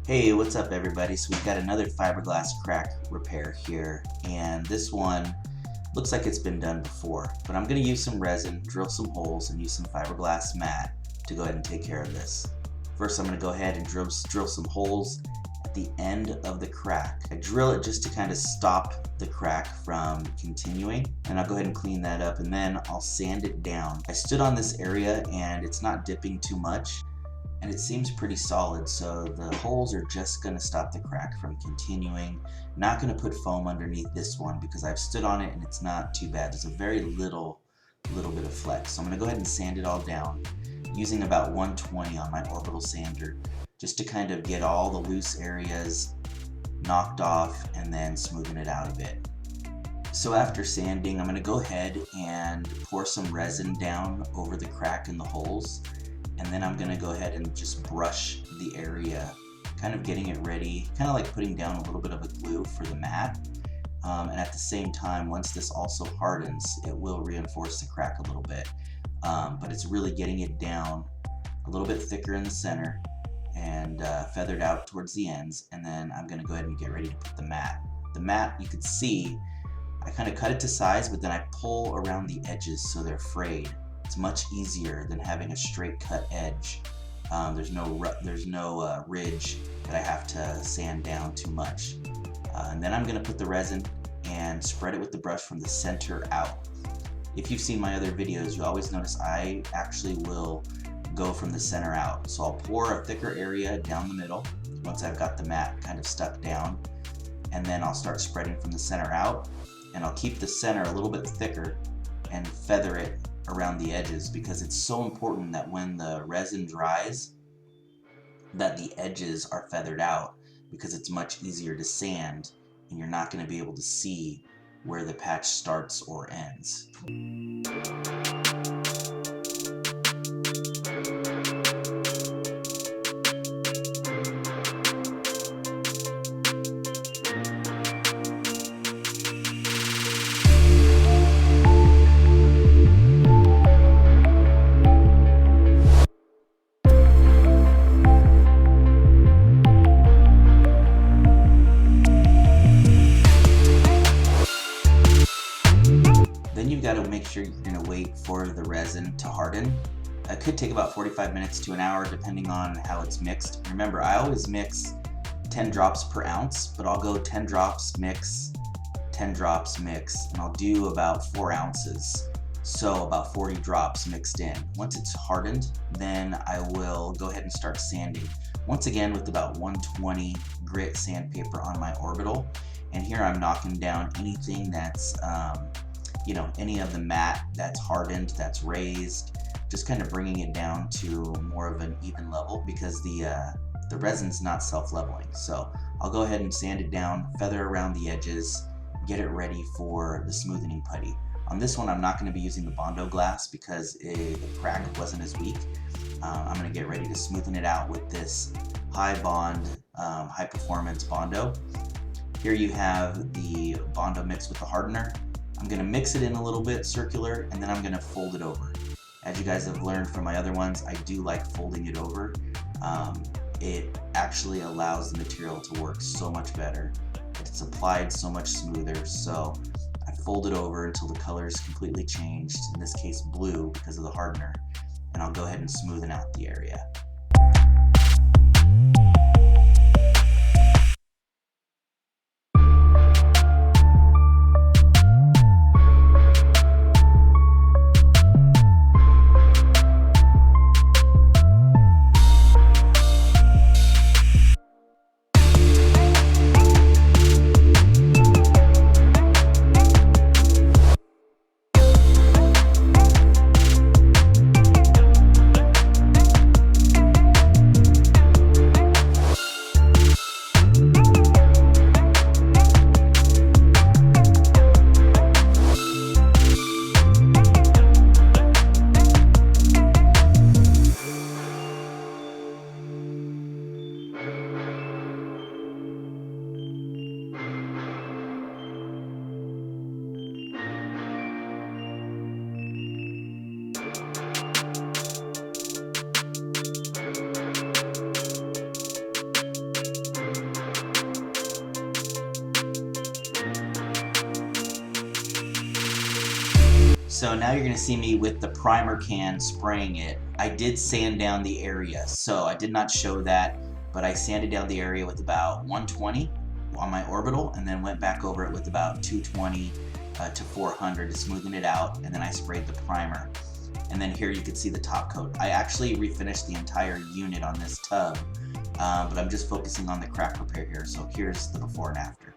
Hey, what's up everybody? So we've got another fiberglass crack repair here, and this one looks like it's been done before, but I'm going to use some resin, drill some holes, and use some fiberglass mat to go ahead and take care of this. First I'm going to go ahead and drill some holes at the end of the crack. I drill it just to kind of stop the crack from continuing, and I'll go ahead and clean that up, and then I'll sand it down. I stood on this area and it's not dipping too much, and it seems pretty solid, so the holes are just going to stop the crack from continuing. Not going to put foam underneath this one because I've stood on it and it's not too bad. There's a very little bit of flex. So I'm going to go ahead and sand it all down using about 120 on my orbital sander, just to kind of get all the loose areas knocked off and then smoothing it out a bit. So after sanding, I'm going to go ahead and pour some resin down over the crack in the holes. And then I'm going to go ahead and just brush the area, kind of getting it ready, kind of like putting down a little bit of a glue for the mat. And at the same time, once this also hardens, it will reinforce the crack a little bit. But it's really getting it down a little bit thicker in the center and feathered out towards the ends. And then I'm going to go ahead and get ready to put the mat. The mat, you can see, I kind of cut it to size, but then I pull around the edges so they're frayed. It's much easier than having a straight cut edge. There's no ridge that I have to sand down too much. And then I'm going to put the resin and spread it with the brush from the center out. If you've seen my other videos, you always notice I actually will go from the center out. So I'll pour a thicker area down the middle once I've got the mat kind of stuck down, and then I'll start spreading from the center out, and I'll keep the center a little bit thicker and feather it around the edges, because it's so important that when the resin dries that the edges are feathered out, because it's much easier to sand and you're not going to be able to see where the patch starts or ends. Then you've got to make sure you're going to wait for the resin to harden. It could take about 45 minutes to an hour depending on how it's mixed. Remember, I always mix 10 drops per ounce, but I'll go 10 drops mix, 10 drops mix, and I'll do about 4 ounces. So about 40 drops mixed in. Once it's hardened, then I will go ahead and start sanding. Once again with about 120 grit sandpaper on my orbital. And here I'm knocking down anything that's any of the mat that's hardened, that's raised, just kind of bringing it down to more of an even level, because the resin's not self-leveling. So I'll go ahead and sand it down, feather around the edges, get it ready for the smoothing putty. On this one, I'm not going to be using the Bondo glass because the crack wasn't as weak. I'm going to get ready to smoothen it out with this high bond, high performance Bondo. Here you have the Bondo mixed with the hardener. I'm going to mix it in a little bit circular, and then I'm going to fold it over. As you guys have learned from my other ones, I do like folding it over. It actually allows the material to work so much better. It's applied so much smoother. So I fold it over until the color is completely changed, in this case blue because of the hardener, and I'll go ahead and smoothen out the area. So now you're going to see me with the primer can spraying it. I did sand down the area, so I did not show that, but I sanded down the area with about 120 on my orbital and then went back over it with about 220 to 400 to smoothen it out, and then I sprayed the primer. And then here you can see the top coat. I actually refinished the entire unit on this tub, but I'm just focusing on the crack repair here. So here's the before and after.